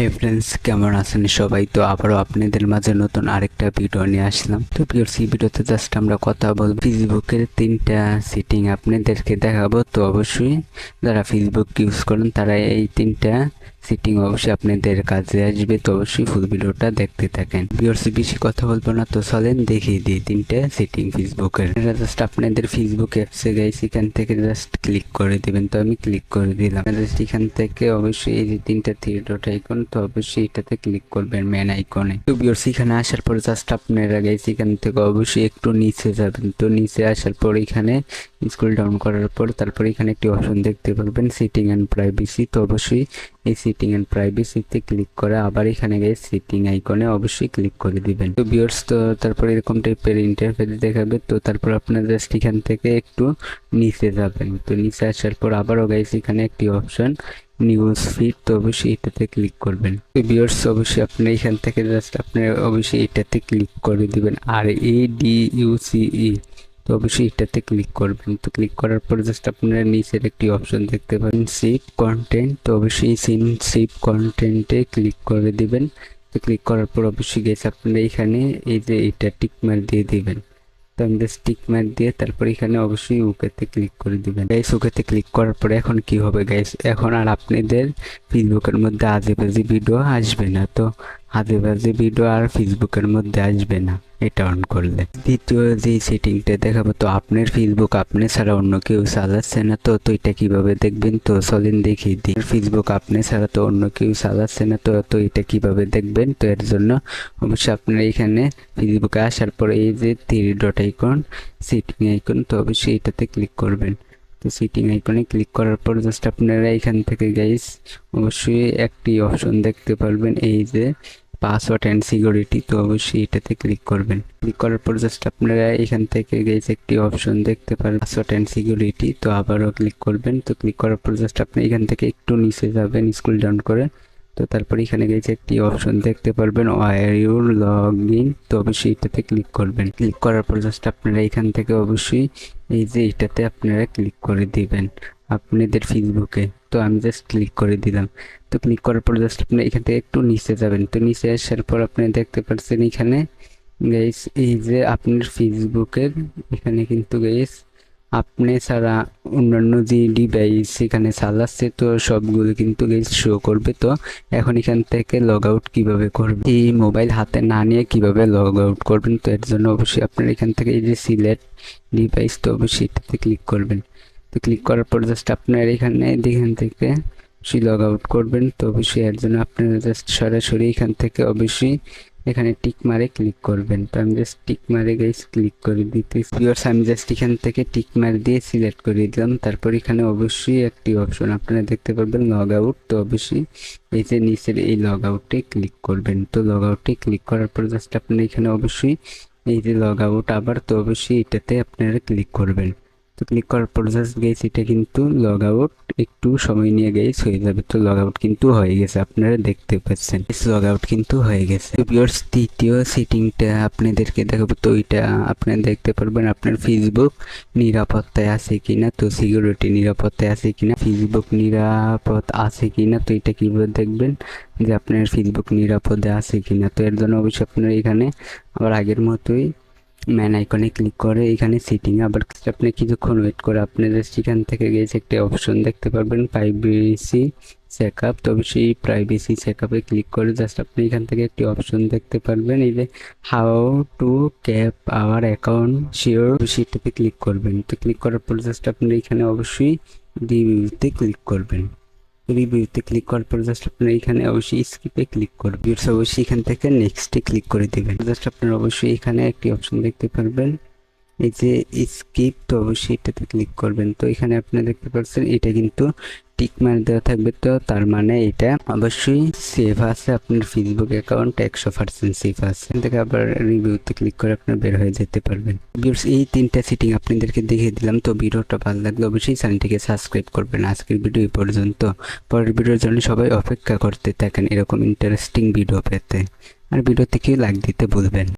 Hi friends, কেমন আছেন সবাই? তো আবারও আপনাদের মাঝে নতুন আরেকটা ভিডিও নিয়ে আসলাম। তো ভিউয়ার্স, এই ভিডিওতে জাস্ট আমরা কথা বলবো ফেসবুকের 3টা সেটিং আপনাদেরকে দেখাবো। তো অবশ্যই যারা ফেসবুক ইউজ করেন তারা এই 3টা সেটিং অবশ্যই আপনাদের কাজে আসবে। তো অবশ্যই ফুল ভিডিওটা দেখতে থাকেন। ভিউয়ার্স, বেশি কথা বলবো না, তো চলেন দেখিয়ে দিই 3টা সেটিং ফেসবুকের। এটা জাস্ট আপনাদের ফেসবুক অ্যাপসে গাইস এখান থেকে জাস্ট ক্লিক করে দিবেন। তো আমি ক্লিক করে দিলাম। জাস্ট এখান থেকে অবশ্যই এই যে 3টা থ্রি ডট আইকন, তো অবশ্যই এটাতে ক্লিক করবেন মেন আইকনে। তো ভিউয়ার্স, এখানে আসার পর জাস্ট আপনারা গাইস এখান থেকে অবশ্যই একটু নিচে যাবেন। তো নিচে আসার পর এখানে স্ক্রল ডাউন করার পর তারপর এখানে একটি অপশন দেখতে পারবেন সেটিং অ্যান্ড প্রাইভেসি। তো অবশ্যই এই সেটিং অ্যান্ড প্রাইভেসিতে ক্লিক করে আবার এখানে গিয়ে সেটিং আইকনে অবশ্যই ক্লিক করে দিবেন। তো ভিউয়ার্স, তো তারপর এরকম টাইপের ইন্টারফেস দেখাবে। তো তারপর আপনারা জাস্ট এখান থেকে একটু নিচে যাবেন। তো নিচে আসার পর আবারও গাইস এখানে একটি অপশন নিউজ ফিড, তো অবশ্যই এটাতে ক্লিক করবেন। তো ভিউয়ার্স, অবশ্যই আপনি এখান থেকে জাস্ট আপনি অবশ্যই এটাতে ক্লিক করে দিবেন। আর ADUCE, তো অবশ্যই এটাতে ক্লিক করবেন। তো ক্লিক করার পর জাস্ট আপনারা নিচের একটি অপশন দেখতে পাবেন সেভ কন্টেন্ট, তো অবশ্যই সেভ কন্টেন্টে ক্লিক করে দিবেন। তো ক্লিক করার পর অবশ্যই গেছে আপনারা এখানে এই যে এটা টিক মার্ক দিয়ে দিবেন। তো আমি জাস্ট টিক মার্ক দিয়ে তারপর এখানে অবশ্যই ওকেতে ক্লিক করে দিবেন। গাইস, ওকেতে ক্লিক করার পরে এখন কি হবে গাইস, এখন আর আপনাদের ফেসবুকের মধ্যে আজেবাজে ভিডিও আসবে না। তো আজেবাজে ভিডিও আর ফেসবুকের মধ্যে আসবে না এটা অন করলে। দ্বিতীয় যে সেটিংটা দেখাবো, তো আপনার ফেসবুক আপনি ছাড়া অন্য কেউ চালাচ্ছে না। তো এটা কিভাবে দেখবেন, তো চলেন দেখিয়ে দিই। ফেসবুক আপনি ছাড়া তো অন্য কেউ চালাচ্ছে না। তো এটা কিভাবে দেখবেন, তো এর জন্য অবশ্যই আপনারা এখানে ফেসবুকে আসার পরে এই যে three dot icon setting icon, তো অবশ্যই এটাতে ক্লিক করবেন। তো সেটিং আইকনে ক্লিক করার পর জাস্ট আপনারা এখান থেকে গাইস অবশ্যই একটি অপশন দেখতে পারবেন এই যে পাসওয়ার্ড অ্যান্ড সিকিউরিটি, তো অবশ্যই এটাতে ক্লিক করবেন। ক্লিক করার পর জাস্ট আপনারা এখান থেকে গাইস একটি অপশন দেখতে পারবেন পাসওয়ার্ড অ্যান্ড সিকিউরিটি, তো আবারও ক্লিক করবেন। তো ক্লিক করার পর জাস্ট আপনি এখান থেকে একটু নিচে যাবেন স্ক্রল ডাউন করে। তো তারপর এখানে গেছে একটি অপশন দেখতে পারবেন ওয়্যার ইউ লগ ইন, তো অবশ্যই এটাতে ক্লিক করবেন। ক্লিক করার পর জাস্ট আপনারা এখান থেকে অবশ্যই এই যে এটাতে আপনারা ক্লিক করে দিবেন আপনাদের ফেসবুকে। তো আমি জাস্ট ক্লিক করে দিলাম। তো ক্লিক করার পর জাস্ট আপনি এখান থেকে একটু নিচে যাবেন। তো নিচে আসার পর আপনি দেখতে পাচ্ছেন এখানে গাইস এই যে আপনার ফেসবুকের এখানে কিন্তু গাইস আপনি ছাড়া অন্যান্য যে ডিভাইস সেখানে চালাচ্ছে তো সবগুলো কিন্তু গাইস শো করবে। তো এখন এখান থেকে লগ আউট কীভাবে করবেন, এই মোবাইল হাতে না নিয়ে কিভাবে লগ আউট করবেন, তো এর জন্য অবশ্যই আপনার এখান থেকে এই যে সিলেক্ট ডিভাইস, তো অবশ্যই এটাতে ক্লিক করবেন। তো ক্লিক করার পর জাস্ট আপনার এখানে এখান থেকে অবশ্যই লগ আউট করবেন। তো অবশ্যই এর জন্য আপনারা জাস্ট সরাসরি এখান থেকে অবশ্যই এখানে টিক মারে ক্লিক করবেন। তো আমি জাস্ট টিক মারে গাইস ক্লিক করে দিতেছি। ভিউয়ার্স, আমি জাস্ট এখান থেকে টিক মার দিয়ে সিলেক্ট করে দিলাম। তারপর এখানে অবশ্যই একটি অপশন আপনারা দেখতে পারবেন লগ আউট, তো অবশ্যই এই যে নিচের এই লগ আউটে ক্লিক করবেন। তো লগ আউটে ক্লিক করার পর জাস্ট আপনারা এখানে অবশ্যই এই যে লগ আউট আবার, তো অবশ্যই এটাতে আপনারা ক্লিক করবেন। তো ক্লিক করার পর জাস্ট গাইস এটা কিন্তু লগ আউট একটু সময় নিয়ে গাইস হয়ে যাবে। তো লগ আউট কিন্তু হয়ে গেছে, আপনারা দেখতে পাচ্ছেন লগ আউট কিন্তু হয়ে গেছে। তো ভিউয়ার্স, তৃতীয় সেটিংটা আপনাদেরকে দেখাবো। তো এটা আপনারা দেখতে পারবেন আপনার ফেসবুক নিরাপত্তায় আছে কিনা, তো সিকিউরিটি নিরাপত্তায় আছে কিনা, ফেসবুক নিরাপদ আছে কিনা। তো এটা কিভাবে দেখবেন যে আপনার ফেসবুক নিরাপদে আছে কিনা, তো এর জন্য অবশ্যই আপনারা এখানে আবার আগের মতোই ম্যান আইকনে ক্লিক করে এখানে সেটিং আবার আপনি কিছুক্ষণ ওয়েট করে আপনাদের সেখান থেকে গেছে একটা অপশন দেখতে পারবেন প্রাইভেসি চেকআপ, তবে সেই প্রাইভেসি চেকআপে ক্লিক করে জাস্ট আপনি এখান থেকে একটি অপশন দেখতে পারবেন এই যে how to keep our account secure, সেটাতে ক্লিক করবেন। তো ক্লিক করার পর জাস্ট আপনি এখানে অবশ্যই রিভিউতে ক্লিক করবেন। রিভিউতে ক্লিক করার পর জাস্ট আপনারা এখানে অবশ্যই স্কিপে ক্লিক করবেন। অবশ্যই এখান থেকে নেক্সটে ক্লিক করে দেবেন। জাস্ট আপনারা অবশ্যই এখানে একটি অপশন দেখতে পারবেন এই যে স্কিপ, তো অবশ্যই এটাতে ক্লিক করবেন। তো এখানে আপনারা দেখতে পাচ্ছেন এটা কিন্তু টিক মার্ক দেওয়া থাকবে, তো তার মানে এটা অবশ্যই সেভ আছে, আপনার ফেসবুক অ্যাকাউন্ট 100% সেভ আছে। এখান থেকে আবার রিভিউতে ক্লিক করে আপনার বের হয়ে যেতে পারবেন। ভিউয়ার্স, এই 3টা সেটিং আপনাদেরকে দেখিয়ে দিলাম। তো ভিডিওটা ভালো লাগলে অবশ্যই চ্যানেলটিকে সাবস্ক্রাইব করবেন। আজকের ভিডিও এই পর্যন্ত, পরের ভিডিওর জন্য সবাই অপেক্ষা করতে থাকেন এরকম ইন্টারেস্টিং ভিডিও পেতে, আর ভিডিও থেকে লাইক দিতে ভুলবেন।